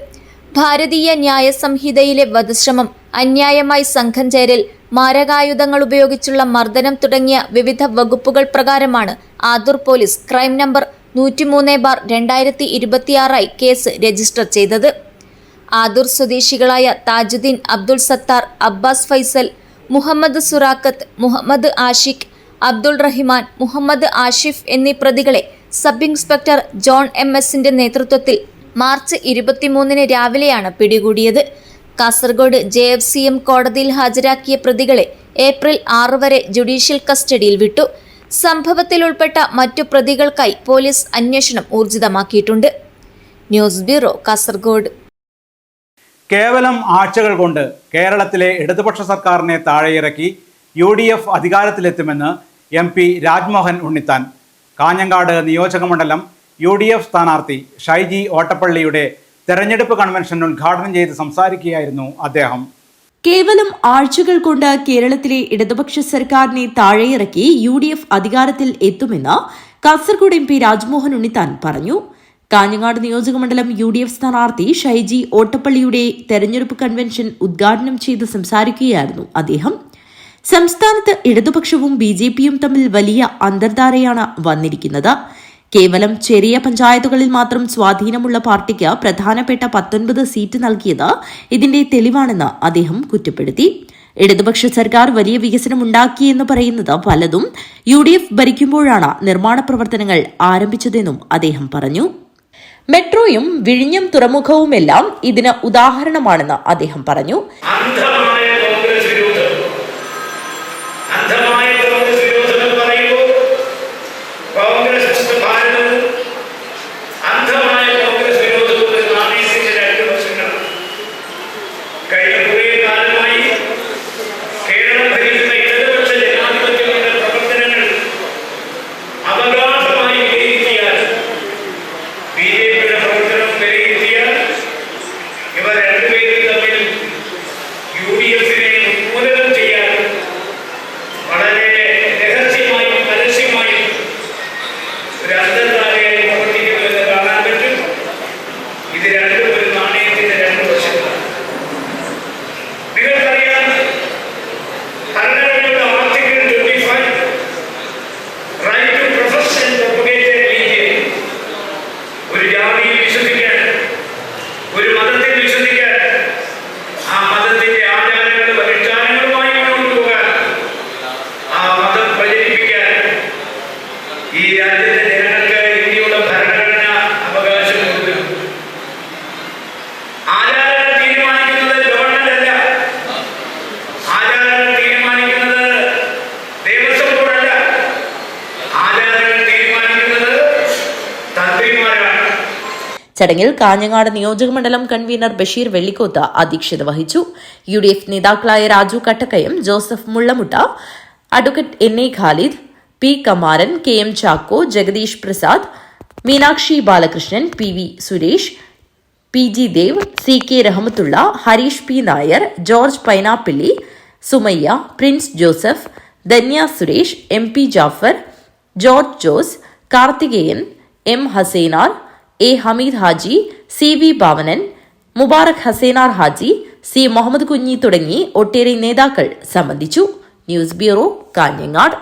ഭാരതീയ ന്യായ സംഹിതയിലെ വധശ്രമം, അന്യായമായി സംഘം ചേരൽ, മാരകായുധങ്ങൾ ഉപയോഗിച്ചുള്ള മർദ്ദനം തുടങ്ങിയ വിവിധ വകുപ്പുകൾ പ്രകാരമാണ് Adoor police crime number 103/2026 case register ചെയ്തത്. ആദൂർ സ്വദേശികളായ താജുദ്ദീൻ, അബ്ദുൾ സത്താർ, അബ്ബാസ് ഫൈസൽ, മുഹമ്മദ് സുറാഖത്ത്, മുഹമ്മദ് ആഷിഖ്, അബ്ദുൾ റഹിമാൻ, മുഹമ്മദ് ആഷിഫ് എന്നീ പ്രതികളെ സബ് ഇൻസ്പെക്ടർ ജോൺ MS നേതൃത്വത്തിൽ മാർച്ച് 23-ന് രാവിലെയാണ് പിടികൂടിയത്. കാസർഗോഡ് JFCM കോടതിയിൽ ഹാജരാക്കിയ പ്രതികളെ ഏപ്രിൽ 6 വരെ ജുഡീഷ്യൽ കസ്റ്റഡിയിൽ വിട്ടു. സംഭവത്തിൽ ഉൾപ്പെട്ട മറ്റു പ്രതികൾക്കായി പോലീസ് അന്വേഷണം ഊർജിതമാക്കിയിട്ടുണ്ട്. News bureau, Kasaragod. കേവലം ആഴ്ചകൾ കൊണ്ട് കേരളത്തിലെ ഇടതുപക്ഷ സർക്കാരിനെ താഴെയിറക്കി UDF അധികാരത്തിലെത്തുമെന്ന് MP രാജ്മോഹൻ ഉണ്ണിത്താൻ. കാഞ്ഞങ്ങാട് നിയോജകമണ്ഡലം UDF സ്ഥാനാർത്ഥി ഷൈജി ഓട്ടപ്പള്ളിയുടെ തെരഞ്ഞെടുപ്പ് കൺവെൻഷൻ ഉദ്ഘാടനം ചെയ്ത് സംസാരിക്കുകയായിരുന്നു അദ്ദേഹം. കേവലം ആഴ്ചകൾ കൊണ്ട് കേരളത്തിലെ ഇടതുപക്ഷ സർക്കാരിനെ താഴെയിറക്കി UDF അധികാരത്തിൽ എത്തുമെന്ന് കാസർഗോഡ് MP രാജ്മോഹൻ ഉണ്ണിത്താൻ പറഞ്ഞു. കാഞ്ഞങ്ങാട് നിയോജകമണ്ഡലം UDF സ്ഥാനാർത്ഥി ഷൈജി ഓട്ടപ്പള്ളിയുടെ തെരഞ്ഞെടുപ്പ് കൺവെൻഷൻ ഉദ്ഘാടനം ചെയ്ത് സംസാരിക്കുകയായിരുന്നു അദ്ദേഹം. സംസ്ഥാനത്ത് ഇടതുപക്ഷവും BJPയും തമ്മിൽ വലിയ അന്തർധാരയാണ് വന്നിരിക്കുന്നത്. കേവലം ചെറിയ പഞ്ചായത്തുകളിൽ മാത്രം സ്വാധീനമുള്ള പാർട്ടിക്ക് പ്രധാനപ്പെട്ട 19 സീറ്റ് നൽകിയത് ഇതിന്റെ തെളിവാണെന്ന് അദ്ദേഹം കുറ്റപ്പെടുത്തി. ഇടതുപക്ഷ സർക്കാർ വലിയ വികസനം ഉണ്ടാക്കിയെന്ന് പറയുന്നത് പലതും UDF ഭരിക്കുമ്പോഴാണ് നിർമ്മാണ പ്രവർത്തനങ്ങൾ ആരംഭിച്ചതെന്നും അദ്ദേഹം പറഞ്ഞു. മെട്രോയും വിഴിഞ്ഞം തുറമുഖവുമെല്ലാം ഇതിന് ഉദാഹരണമാണെന്ന് അദ്ദേഹം പറഞ്ഞു. ചടങ്ങിൽ കാഞ്ഞങ്ങാട് നിയോജകമണ്ഡലം കൺവീനർ ബഷീർ വെള്ളിക്കോത്ത് അധ്യക്ഷത വഹിച്ചു. UDF നേതാക്കളായ Raju Kattakkayam, Joseph Mullamutta, advocate NA Khalid, P Kamaran, KM Chacko, Jagadish Prasad, Meenakshi Balakrishnan, PV Suresh, PG Dev, CK Rahmathulla, Harish P Nair, George Painappilly, Sumayya, Prince Joseph, Dhanya Suresh, MP Jafar, George Jose, Karthikeyan, M Hassainar, A Hameed Haji, CV Bhavanan, Mubarak Hassainar Haji, C Muhammad Kunhi തുടങ്ങി ഒട്ടേറെ നേതാക്കൾ സംബന്ധിച്ചു. News bureau, Kanhangad.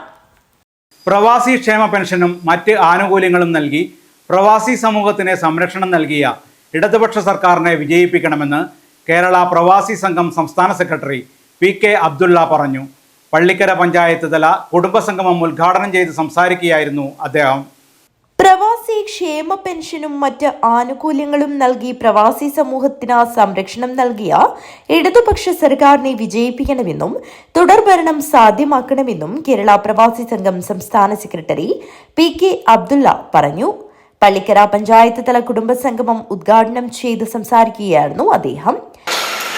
പ്രവാസി ക്ഷേമ പെൻഷനും മറ്റ് ആനുകൂല്യങ്ങളും നൽകി പ്രവാസി സമൂഹത്തിന് സംരക്ഷണം നൽകിയ ഇടതുപക്ഷ സർക്കാരിനെ വിജയിപ്പിക്കണമെന്ന് കേരള പ്രവാസി സംഘം സംസ്ഥാന സെക്രട്ടറി PK അബ്ദുള്ള പറഞ്ഞു. പള്ളിക്കര പഞ്ചായത്ത് തല കുടുംബസംഗമം ഉദ്ഘാടനം ചെയ്ത് സംസാരിക്കുകയായിരുന്നു അദ്ദേഹം. പ്രവാസി ക്ഷേമ പെൻഷനും മറ്റ് ആനുകൂല്യങ്ങളും നൽകി പ്രവാസി സമൂഹത്തിന് സംരക്ഷണം നൽകിയ ഇടതുപക്ഷ സർക്കാരിനെ വിജയിപ്പിക്കണമെന്നും തുടർഭരണം സാധ്യമാക്കണമെന്നും കേരള പ്രവാസി സംഘം സംസ്ഥാന സെക്രട്ടറി PK അബ്ദുള്ള പറഞ്ഞു. പള്ളിക്കര പഞ്ചായത്ത് തല കുടുംബസംഗമം ഉദ്ഘാടനം ചെയ്ത് സംസാരിക്കുകയായിരുന്നു അദ്ദേഹം.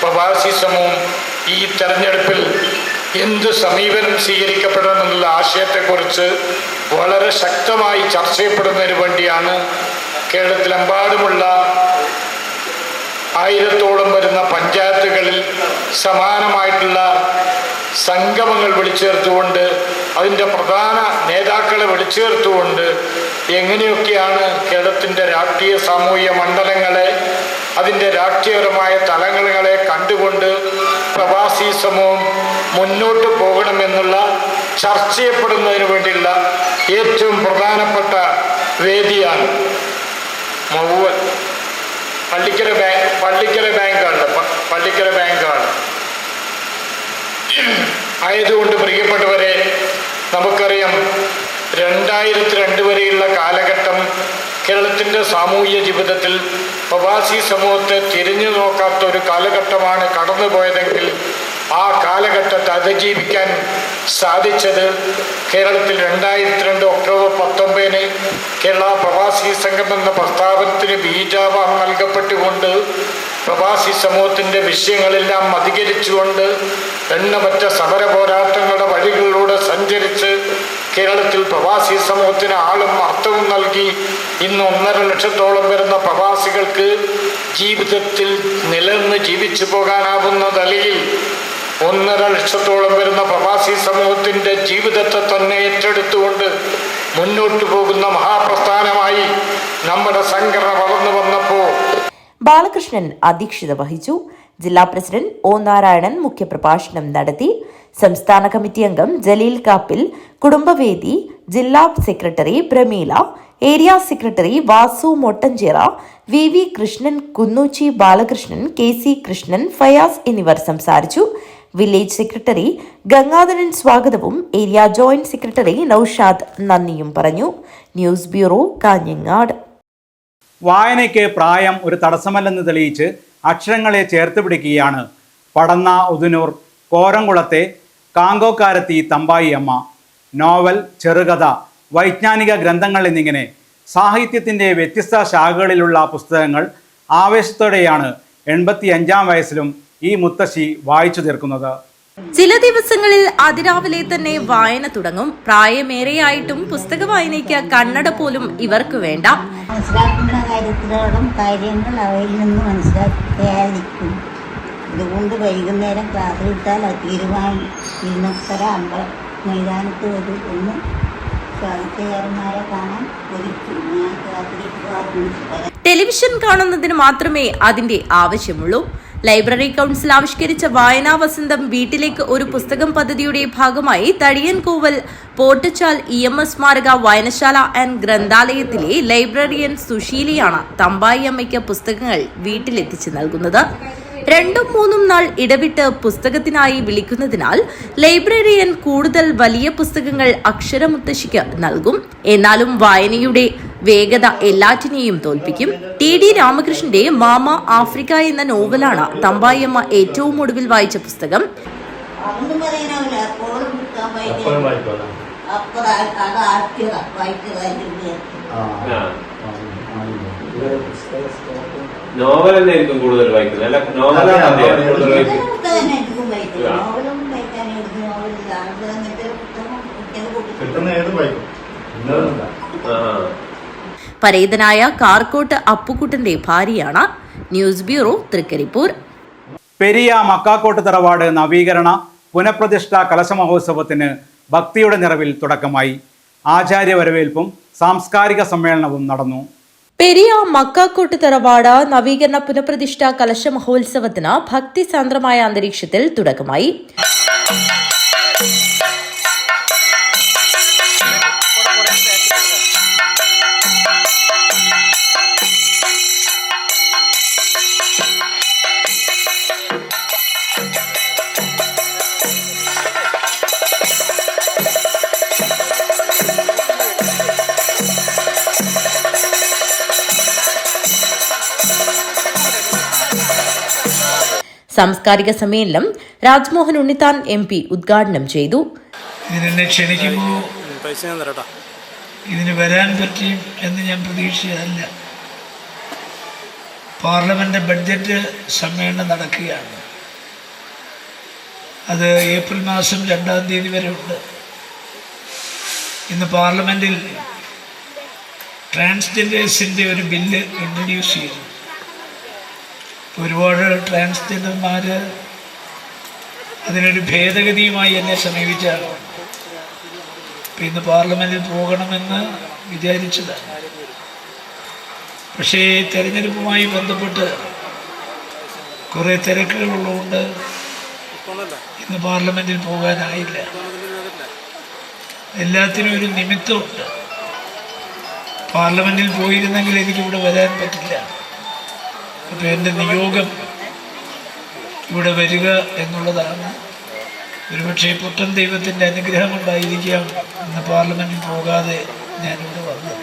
പ്രവാസി സമൂഹം ഈ തെരഞ്ഞെടുപ്പിൽ എന്ത് സമീപനം സ്വീകരിക്കപ്പെടണമെന്നുള്ള ആശയത്തെക്കുറിച്ച് വളരെ ശക്തമായി ചർച്ച ചെയ്യപ്പെടുന്നതിന് വേണ്ടിയാണ് കേരളത്തിലെമ്പാടുമുള്ള 1000-ഓളം വരുന്ന പഞ്ചായത്തുകളിൽ സമാനമായിട്ടുള്ള സംഗമങ്ങൾ വിളിച്ചേർത്തുകൊണ്ട് അതിൻ്റെ പ്രധാന നേതാക്കളെ വിളിച്ചേർത്തുകൊണ്ട് എങ്ങനെയൊക്കെയാണ് കേരളത്തിൻ്റെ രാഷ്ട്രീയ സാമൂഹിക മണ്ഡലങ്ങളെ അതിൻ്റെ രാഷ്ട്രീയപരമായ തലങ്ങളെ കണ്ടുകൊണ്ട് പ്രവാസി സമൂഹം മുന്നോട്ട് പോകണമെന്നുള്ള ചർച്ച ചെയ്യപ്പെടുന്നതിന് വേണ്ടിയുള്ള ഏറ്റവും പ്രധാനപ്പെട്ട വേദിയാണ് മൗവൽ. പള്ളിക്കര ബാങ്കാണ്. ആയതുകൊണ്ട് പ്രിയപ്പെട്ടവരെ, നമുക്കറിയാം 2002 വരെയുള്ള കാലഘട്ടം കേരളത്തിൻ്റെ സാമൂഹ്യ ജീവിതത്തിൽ പ്രവാസി സമൂഹത്തെ തിരിഞ്ഞു നോക്കാത്ത ഒരു കാലഘട്ടമാണ് കടന്നുപോയതെങ്കിൽ ആ കാലഘട്ടത്തെ അതിജീവിക്കാൻ സാധിച്ചത് കേരളത്തിൽ 2002 ഒക്ടോബർ 19 കേരള പ്രവാസി സംഘം എന്ന പ്രസ്ഥാനത്തിന് ബീജാവാഹം നൽകപ്പെട്ടുകൊണ്ട് പ്രവാസി സമൂഹത്തിൻ്റെ വിഷയങ്ങളെല്ലാം അധികരിച്ചുകൊണ്ട് എണ്ണമറ്റ സമര പോരാട്ടങ്ങളുടെ വഴികളിലൂടെ സഞ്ചരിച്ച് കേരളത്തിൽ പ്രവാസി സമൂഹത്തിന് ആളും അർത്ഥവും നൽകി ഇന്ന് 1.5 ലക്ഷത്തോളം വരുന്ന പ്രവാസികൾക്ക് ജീവിതത്തിൽ നിലനിന്ന് ജീവിച്ചു പോകാനാവുന്ന നിലയിൽ 1.5 ലക്ഷത്തോളം വരുന്ന പ്രവാസി സമൂഹത്തിൻ്റെ ജീവിതത്തെ തന്നെ ഏറ്റെടുത്തുകൊണ്ട് മുന്നോട്ടു പോകുന്ന മഹാപ്രസ്ഥാനമായി നമ്മുടെ സംഘടന വളർന്നു വന്നപ്പോൾ ബാലകൃഷ്ണൻ അധ്യക്ഷത വഹിച്ചു. ജില്ലാ പ്രസിഡന്റ് ഒ നാരായണൻ മുഖ്യപ്രഭാഷണം നടത്തി. സംസ്ഥാന കമ്മിറ്റി അംഗം ജലീൽ കാപ്പിൽ, കുടുംബവേദി ജില്ലാ secretary Pramila, area secretary Vasu Mottanchira, V Krishnan, Kunnoochi Balakrishnan, KC Krishnan, Fayas എന്നിവർ സംസാരിച്ചു. വില്ലേജ് സെക്രട്ടറി ഗംഗാധരൻ സ്വാഗതവും ഏരിയ ജോയിന്റ് സെക്രട്ടറി നൌഷാദ് നന്ദിയും പറഞ്ഞു. News bureau, Kanhangad. വായനയ്ക്ക് പ്രായം ഒരു തടസ്സമല്ലെന്ന് തെളിയിച്ച് അക്ഷരങ്ങളെ ചേർത്ത് പിടിക്കുകയാണ് പടന്ന ഉദുനൂർ കോരംകുളത്തെ കാങ്കോക്കാരത്തി തമ്പായി അമ്മ. നോവൽ, ചെറുകഥ, വൈജ്ഞാനിക ഗ്രന്ഥങ്ങൾ എന്നിങ്ങനെ സാഹിത്യത്തിൻ്റെ വ്യത്യസ്ത ശാഖകളിലുള്ള പുസ്തകങ്ങൾ ആവേശത്തോടെയാണ് 85-ാം വയസ്സിലും ഈ മുത്തശ്ശി വായിച്ചു തീർക്കുന്നത്. ചില ദിവസങ്ങളിൽ അതിരാവിലെ തന്നെ വായന തുടങ്ങും. പ്രായമേറെയായിട്ടും പുസ്തക വായനയ്ക്ക് കണ്ണട പോലും ഇവർക്ക് വേണ്ട. മനസ്സിലാക്കുന്ന കാര്യത്തിലോളം കാര്യങ്ങൾ അവയിൽ നിന്ന് മനസ്സിലാക്കിയായിരിക്കും. അതുകൊണ്ട് വൈകുന്നേരം ക്ലാസ് വിട്ടാൽ ഇരുന്നത്തര അമ്പല മൈതാനത്ത് ഒരു ഒന്ന് സാഹിത്യകാരന്മാരെ കാണാൻ ടെലിവിഷൻ കാണുന്നതിന് മാത്രമേ അതിന്റെ ആവശ്യമുള്ളൂ. ലൈബ്രറി കൗൺസിൽ ആവിഷ്കരിച്ച വായനാ വസന്തം വീട്ടിലേക്ക് ഒരു പുസ്തകം പദ്ധതിയുടെ ഭാഗമായി തടിയൻകോവൽ പോട്ടച്ചാൽ EMS സ്മാരക വായനശാല ആൻഡ് ഗ്രന്ഥാലയത്തിലെ ലൈബ്രറിയൻ സുശീലിയാണ് തമ്പായി അമ്മയ്ക്ക് പുസ്തകങ്ങൾ വീട്ടിലെത്തിച്ച് നൽകുന്നത്. 2-3 നാൾ ഇടവിട്ട് പുസ്തകത്തിനായി വിളിക്കുന്നതിനാൽ ലൈബ്രറിയൻ കൂടുതൽ വലിയ പുസ്തകങ്ങൾ അക്ഷരമുത്തശ്ശിക്ക് നൽകും. എന്നാലും വായനയുടെ വേഗത എല്ലാറ്റിനെയും തോൽപ്പിക്കും. TD രാമകൃഷ്ണന്റെ മാമ ആഫ്രിക്ക എന്ന നോവലാണ് തമ്പായിയമ്മ ഏറ്റവും ഒടുവിൽ വായിച്ച പുസ്തകം. നോവൽ തന്നെയായിരിക്കും കൂടുതൽ വായിക്കുന്നത്, അല്ല നോവലാണ് കൂടുതൽ പരേതനായ കാർക്കോട്ട് അപ്പുക്കുട്ടന്റെ ഭാര്യയാണ്. News bureau, Trikaripur. പെരിയ മക്കാക്കോട്ട് തറവാട് നവീകരണ പുനഃപ്രതിഷ്ഠ കലശ മഹോത്സവത്തിന് ഭക്തിയുടെ നിറവിൽ തുടക്കമായി. ആചാര്യ വരവേൽപ്പും സാംസ്കാരിക സമ്മേളനവും നടന്നു. പെരിയ മക്കാക്കോട്ട് തറവാട് നവീകരണ പുനഃപ്രതിഷ്ഠ കലശ മഹോത്സവത്തിന് ഭക്തിസാന്ദ്രമായ അന്തരീക്ഷത്തിൽ തുടക്കമായി. സാംസ്കാരിക സമ്മേളനം രാജ്മോഹൻ ഉണ്ണിത്താൻ MP ഉദ്ഘാടനം ചെയ്തു. ഇതിനെ ക്ഷണിക്കുമ്പോൾ ഇതിന് വരാൻ പറ്റും എന്ന് ഞാൻ പ്രതീക്ഷിച്ചതല്ല. പാർലമെന്റ് ബഡ്ജറ്റ് സമ്മേളനം നടക്കുകയാണ്. അത് ഏപ്രിൽ മാസം 2-ാം തീയതി വരെ ഉണ്ട്. ഇന്ന് പാർലമെന്റിൽ ട്രാൻസ്ജെൻഡേഴ്സിൻ്റെ ഒരു ബില്ല് ഇൻട്രൊഡ്യൂസ് ചെയ്തു. ഒരുപാട് ട്രാൻസ്ജെൻഡർമാർ അതിനൊരു ഭേദഗതിയുമായി എന്നെ സമീപിച്ചാണ്. അപ്പം ഇന്ന് പാർലമെൻറ്റിൽ പോകണമെന്ന് വിചാരിച്ചതാണ്. പക്ഷേ തെരഞ്ഞെടുപ്പുമായി ബന്ധപ്പെട്ട് കുറേ തിരക്കുകളുള്ളതുകൊണ്ട് ഇന്ന് പാർലമെൻറ്റിൽ പോകാനായില്ല. എല്ലാത്തിനും ഒരു നിമിത്തമുണ്ട്. പാർലമെൻറ്റിൽ പോയിരുന്നെങ്കിൽ എനിക്കിവിടെ വരാൻ പറ്റില്ല. അപ്പോൾ എൻ്റെ നിയോഗം ഇവിടെ വരിക എന്നുള്ളതാണ്. ഒരുപക്ഷെ പുത്തൻ ദൈവത്തിൻ്റെ അനുഗ്രഹം കൊണ്ടായിരിക്കാം ഇന്ന് പാർലമെൻറ്റിൽ പോകാതെ ഞാനിവിടെ വന്നത്.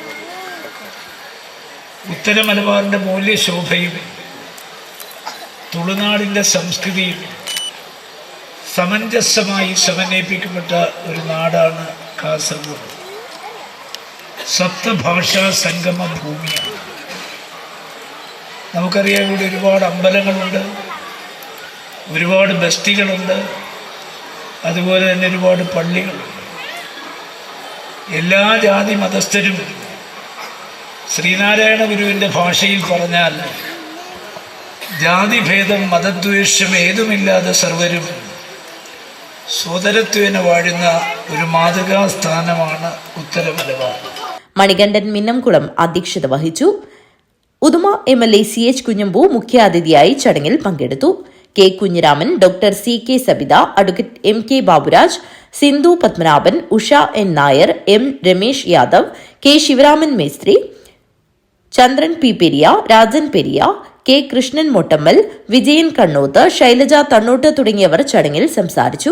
ഉത്തര മലബാറിൻ്റെ മൂല്യശോഭയും തുളുനാടിൻ്റെ സംസ്കൃതിയും സമഞ്ജസമായി സമന്വയിപ്പിക്കപ്പെട്ട ഒരു നാടാണ് കാസർഗോഡ്. സപ്തഭാഷാ സംഗമ ഭൂമിയാണ്. നമുക്കറിയാം, ഇവിടെ ഒരുപാട് അമ്പലങ്ങളുണ്ട്, ഒരുപാട് ബസ്തികളുണ്ട്, അതുപോലെ തന്നെ ഒരുപാട് പള്ളികളുണ്ട്. എല്ലാ ജാതി മതസ്ഥരും ശ്രീനാരായണ ഗുരുവിൻ്റെ ഭാഷയിൽ പറഞ്ഞാൽ ജാതിഭേദം മതദ്വേഷം ഏതുമില്ലാതെ സർവരും സോദരത്വേന വാഴുന്ന ഒരു മാതൃകാ സ്ഥാനമാണ് ഉത്തര മലബാർ. മണികണ്ഠൻ മിന്നംകുളം അധ്യക്ഷത വഹിച്ചു. ഉദുമ MLA CH കുഞ്ഞമ്പു മുഖ്യാതിഥിയായി ചടങ്ങിൽ പങ്കെടുത്തു. K Kunhiraman, doctor CK Sabitha, advocate MK Baburaj, Sindhu Padmanabhan, Usha N Nair, M Ramesh Yadav, K Sivaraman മേസ്ത്രി, ചന്ദ്രൻ P പെരിയ, രാജൻ പെരിയ, K കൃഷ്ണൻ മൊട്ടമ്മൽ, വിജയൻ കണ്ണൂത്ത്, ശൈലജ തണ്ണൂട്ട് തുടങ്ങിയവർ ചടങ്ങിൽ സംസാരിച്ചു.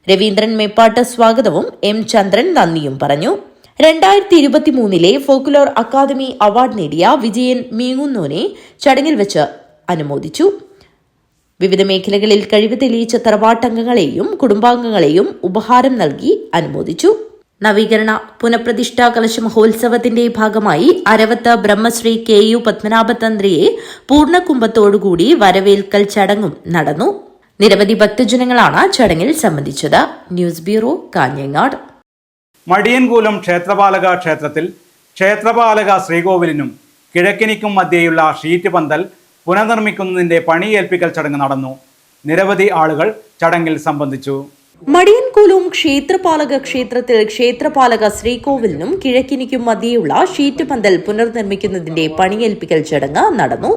രവീന്ദ്രൻ മേപ്പാട്ട് സ്വാഗതവും M ചന്ദ്രൻ നന്ദിയും പറഞ്ഞു. 2023 ഫോക്ലോർ അക്കാദമി അവാർഡ് നേടിയ വിജയൻ മീങ്ങുന്നോനെ ചടങ്ങിൽ വെച്ച് അനുമോദിച്ചു. വിവിധ മേഖലകളിൽ കഴിവ് തെളിയിച്ച തറവാട്ടംഗങ്ങളെയും കുടുംബാംഗങ്ങളെയും ഉപഹാരം നൽകി അനുമോദിച്ചു. നവീകരണ പുനഃപ്രതിഷ്ഠാ കലശ മഹോത്സവത്തിന്റെ ഭാഗമായി അരവത്ത് ബ്രഹ്മശ്രീ KU പത്മനാഭതന്ത്രിയെ പൂർണ്ണകുംഭത്തോടുകൂടി വരവേൽക്കൽ ചടങ്ങും നടന്നു. നിരവധി ഭക്തജനങ്ങളാണ് ചടങ്ങിൽ സംബന്ധിച്ചത്. News bureau, Kanhangad. മടിയൻകൂലം ക്ഷേത്രപാലക ക്ഷേത്രത്തിൽ ക്ഷേത്രപാലക ശ്രീകോവിലിനും കിഴക്കിനിക്കും മധ്യേയുള്ള ഷീറ്റ് പന്തൽ പുനർനിർമ്മിക്കുന്നതിന്റെ പണിയേൽപ്പിക്കൽ ചടങ്ങ് നടന്നു. നിരവധി ആളുകൾ ചടങ്ങിൽ സംബന്ധിച്ചു. മടിയൻകൂലം ക്ഷേത്രപാലക ക്ഷേത്രത്തിൽ ക്ഷേത്രപാലക ശ്രീകോവിലിനും കിഴക്കിനിക്കും മധ്യേയുള്ള ഷീറ്റ് പന്തൽ പുനർനിർമ്മിക്കുന്നതിന്റെ പണിയേൽപ്പിക്കൽ ചടങ്ങ് നടന്നു.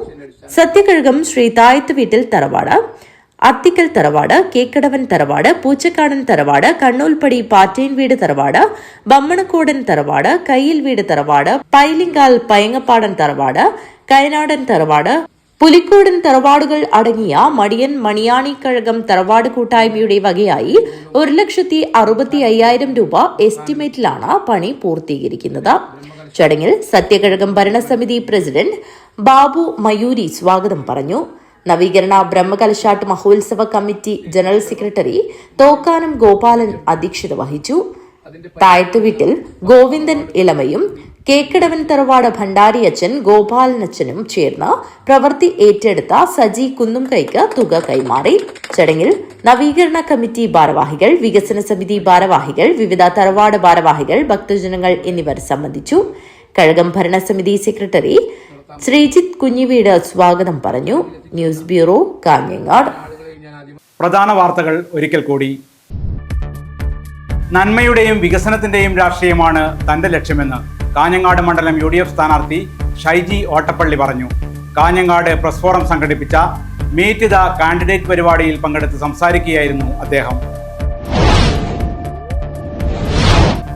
സത്യകഴകം ശ്രീ തായത്ത് വീട്ടിൽ തറവാട്, അത്തിക്കൽ തറവാട്, കേക്കടവൻ തറവാട്, പൂച്ചക്കാടൻ തറവാട്, കണ്ണൂൽപ്പടി പാറ്റേൻ വീട് തറവാട്, ബമ്മണക്കോടൻ തറവാട്, കയ്യിൽ വീട് തറവാട്, പൈലിങ്കാൽ പയങ്ങപ്പാടൻ തറവാട്, കയനാടൻ തറവാട്, പുലിക്കോടൻ തറവാടുകൾ അടങ്ങിയ മടിയൻ മണിയാണിക്കഴകം തറവാട് കൂട്ടായ്മയുടെ വകയായി 1,65,000 രൂപ എസ്റ്റിമേറ്റിലാണ് പണി പൂർത്തീകരിക്കുന്നത്. ചടങ്ങിൽ സത്യകഴകം ഭരണസമിതി പ്രസിഡന്റ് ബാബു മയൂരി സ്വാഗതം പറഞ്ഞു. നവീകരണ ബ്രഹ്മകലശാട്ട് മഹോത്സവ കമ്മിറ്റി ജനറൽ സെക്രട്ടറി തോക്കാനം ഗോപാലൻ അധ്യക്ഷത വഹിച്ചു. തായത്തുവീട്ടിൽ ഗോവിന്ദൻ ഇളമയും കേക്കടവൻ തറവാട് ഭണ്ഡാരിയച്ഛൻ ഗോപാലനച്ഛനും ചേർന്ന് പ്രവൃത്തി ഏറ്റെടുത്ത സജി കുന്നുംകൈക്ക് തുക കൈമാറി. ചടങ്ങിൽ നവീകരണ കമ്മിറ്റി ഭാരവാഹികൾ, വികസന സമിതി ഭാരവാഹികൾ, വിവിധ തറവാട് ഭാരവാഹികൾ, ഭക്തജനങ്ങൾ എന്നിവർ സംബന്ധിച്ചു. കഴകം ഭരണസമിതി സെക്രട്ടറി ശ്രീജിത്ത് കുഞ്ഞിവീട് സ്വാഗതം പറഞ്ഞു. News bureau, Kanhangad. പ്രധാന വാർത്തകൾ ഒരിക്കൽ കൂടി. നന്മയുടെയും വികസനത്തിന്റെയും രാഷ്ട്രീയമാണ് തന്റെ ലക്ഷ്യമെന്ന് കാഞ്ഞങ്ങാട് മണ്ഡലം UDF സ്ഥാനാർത്ഥി ഷൈജി ഓട്ടപ്പള്ളി പറഞ്ഞു. കാഞ്ഞങ്ങാട് പ്രസ് ഫോറം സംഘടിപ്പിച്ച മീറ്റ് ദ കാൻഡിഡേറ്റ് പരിപാടിയിൽ പങ്കെടുത്ത് സംസാരിക്കുകയായിരുന്നു അദ്ദേഹം.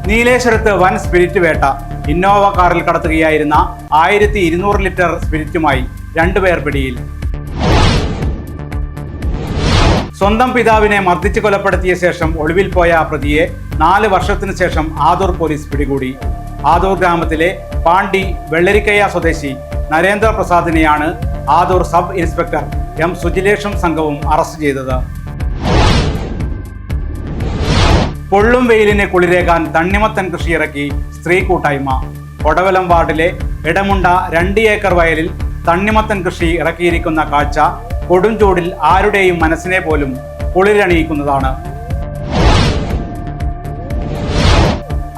നീലേശ്വരത്ത് വൻ സ്പിരിറ്റ് വേട്ട. ഇന്നോവ കാറിൽ കടത്തുകയായിരുന്ന 1200 ലിറ്റർ സ്പിരിറ്റുമായി 2 പേർ പിടിയിൽ. സ്വന്തം പിതാവിനെ മർദ്ദിച്ച് കൊലപ്പെടുത്തിയ ശേഷം ഒളിവിൽ പോയ പ്രതിയെ 4 വർഷത്തിനു ശേഷം ആദൂർ പോലീസ് പിടികൂടി. ആദൂർ ഗ്രാമത്തിലെ പാണ്ടി വെള്ളരിക്കയ സ്വദേശി നരേന്ദ്രപ്രസാദിനെയാണ് ആദൂർ സബ് ഇൻസ്പെക്ടർ M സുജിലേഷും സംഘവും അറസ്റ്റ് ചെയ്തത്. പൊള്ളും വെയിലിനെ കുളിരേകാൻ തണ്ണിമത്തൻ കൃഷിയിറക്കി സ്ത്രീ കൂട്ടായ്മ. കൊടവലം വാർഡിലെ ഇടമുണ്ട 2 ഏക്കർ വയലിൽ തണ്ണിമത്തൻ കൃഷി ഇറക്കിയിരിക്കുന്ന കാഴ്ച കൊടും ചൂടിൽ ആരുടെയും മനസ്സിനെ പോലും കുളിരണിയിക്കുന്നതാണ്.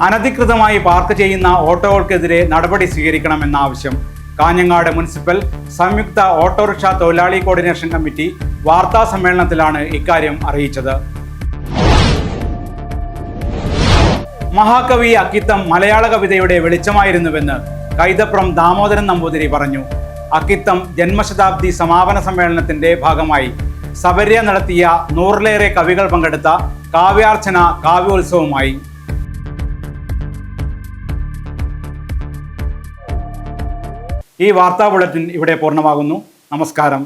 അനധികൃതമായി പാർക്ക് ചെയ്യുന്ന ഓട്ടോകൾക്കെതിരെ നടപടി സ്വീകരിക്കണമെന്ന ആവശ്യം കാഞ്ഞങ്ങാട് മുനിസിപ്പൽ സംയുക്ത ഓട്ടോറിക്ഷ തൊഴിലാളി കോർഡിനേഷൻ കമ്മിറ്റി വാർത്താ സമ്മേളനത്തിലാണ് ഇക്കാര്യം അറിയിച്ചത്. മഹാകവി അക്കിത്തം മലയാള കവിതയുടെ വെളിച്ചമായിരുന്നുവെന്ന് കൈതപ്രം ദാമോദരൻ നമ്പൂതിരി പറഞ്ഞു. അക്കിത്തം ജന്മശതാബ്ദി സമാപന സമ്മേളനത്തിന്റെ ഭാഗമായി സബര്യ നടത്തിയ 100-ലേറെ കവികൾ പങ്കെടുത്ത കാവ്യാർച്ചന കാവ്യോത്സവമായി. ഈ വാർത്താ ബുള്ളറ്റിൻ ഇവിടെ പൂർണ്ണമാകുന്നു. നമസ്കാരം.